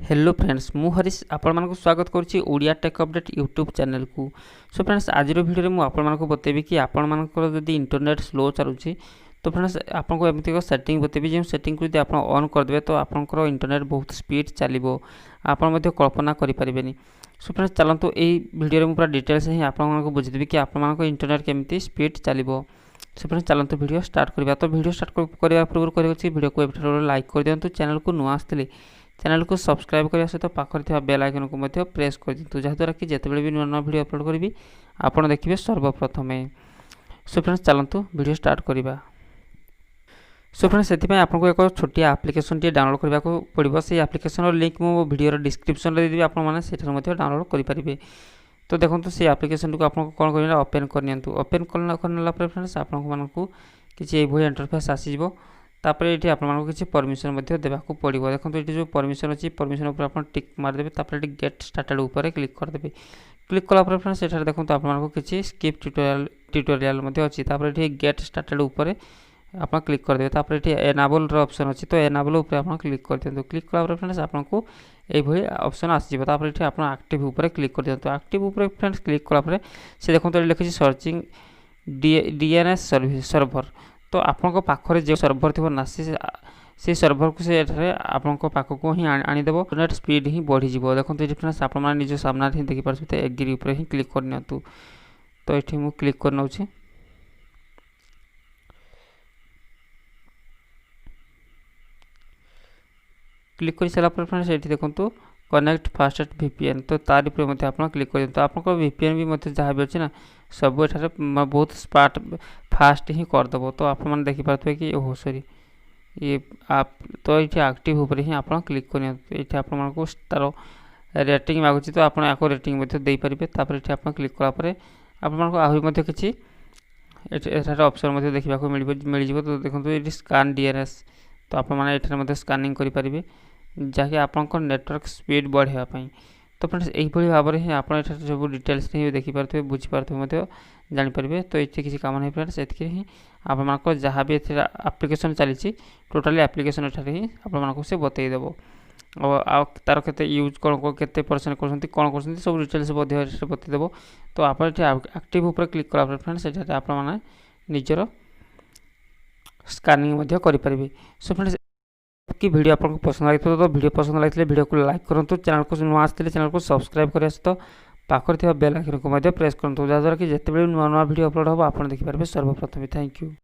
Hello friends मु हरीश आपण मानक स्वागत करुच्ची Odia tech update YouTube channel को। सो फ्रेंड्स आज वीडियो में आपण मानक बतेबी कि आपण मानकर जदि इंटरनेट स्लो चलुची तो फ्रेंड्स आपको एमती एक सेटिंग बतेबी जो सेटिंग को आप ऑन करदे तो आपंकर इंटरनेट बहुत स्पीड चलो आपड़ कल्पना करें। सो फ्रेंड्स चलतु यही वीडियो में पूरा डिटेल्स ही आपको बुझेदेवी कि आप इंटरनेट केमती स्पीड चलो। सो फ्रेंड्स चलतु वीडियो स्टार्ट करवा। तो वीडियो स्टार्ट करने पूर्व करी वीडियो को लाइक कर दिंतु, चैनल को नुआ आसते चैनल को सब्सक्राइब करने सहित पाखर बेल आइकन को प्रेस कर दिंतु, जहाँद्वारा कि जितेबाला भी नुआ नुआ वीडियो अपलोड करी आपड़ देखिए सर्वप्रथम। सो फ्रेंड्स चलतु वीडियो स्टार्ट करवा। सो फ्रेंड्स से आपको एक छोटिया आप्लिकेसन टी डाउनलोड करने को पड़ो। से आप्लिकेसन लिंक मो वीडियो डिस्क्रिप्शन में देदेवी, आपने डाउनलोड करेंगे। तो देखो से आप्लिकेसन को आपको कौन कर ओपन करनी। ओपन करना फ्रेंड्स आपको किसी ये इंटरफेस आसीज। तापर ये आपको किसी परमिशन देवाक पड़ो। देखो ये जो परमिशन अच्छी परमिशन उपर आप टिक मारदेवे, तापर ये गेट स्टार्टेड उपर क्लिक करदे। क्लिक कलापर फ्रेंड्स ये देखो आपको किसी स्किप ट्यूटोरियल अच्छी। तापर ये गेट स्टार्टेड उपर आप क्लिक करदे। तापर ये एनाबल ऑप्शन अच्छी, तो एनाबल उपर आप क्लिक कर दिंतु। क्लिक कलापर फ्रेंड्स आपको यही ऑप्शन आसो। तापर ये आप एक्टिव उपर क्लिक कर दिंतु। एक्टिव उपर फ्रेंड्स क्लिक कलापर से देखो ये लिखी सर्चिंग डीएनएस सर्वर। तो आपको पाखरे जो सर्वर थी ना से सर्वर को से आपको पाखक ही आनीदेव, नेट स्पीड ही बढ़ी। देखो ये फ्रेंड्स आप निज सामने ही देखिपारे एग्री उपर ही क्लिक करनी। तो ये मुझे क्लिक कर नौ। क्लिक कर सारापर फ्रेंड्स ये देखो कनेक्ट फास्टेस्ट VPN। तो तार उपर आप क्लिक कर दिखाँ। आपको VPN भी जहाँ भी अच्छे ना सब एठार बहुत फास्ट ही करदेव। तो आप देखिपारे कि ओहो सॉरी ये आप तो ये एक्टिव उपर ही आप क्लिक कर आपको तार रेटिंग मागुची। तो आप रेटिंग दे पारे। तापर ये आप क्लिक कलापर आपको आहरी किसी एठार ऑप्शन देखा मिल। तो देखो ये स्कान डीएनएस। तो आप स्कानिंग करेंगे जहाँकि आपंकर नेटवर्क स्पीड बढ़ावाई। तो फ्रेंड्स यही भाव में ही आप सब डिटेल्स नहीं देखिपारे बुझीपारे जानीपारे। तो ये किसी काम नहीं फ्रेंड्स ये आप जहाँ भी आप्लिकेसन चली टोटाली आप्लिकेसन ही आपको से बतईदेव। और तार के यूज कौन के परसेंट कर कौन कर सब डिटेल्स बतईदेव। तो आप एक्टिव उपर क्लिक कलापर फ्रेंड्स ये आप निजर स्कानिंग करेंगे। सो फ्रेंड्स कि वीडियो आपको पसंद लगी तो वीडियो पसंद लगे वीडियो को लाइक करूँ, चैनल को नुआ आसते चैनल को सब्सक्राइब करने सहित पाखर बेल आइकन को प्रेस करूँ, जहाँद्वारा कि जितेबाला नुआ नुआ वीडियो अपलोड हो आप देखिपारे सर्वप्रथम। Thank you.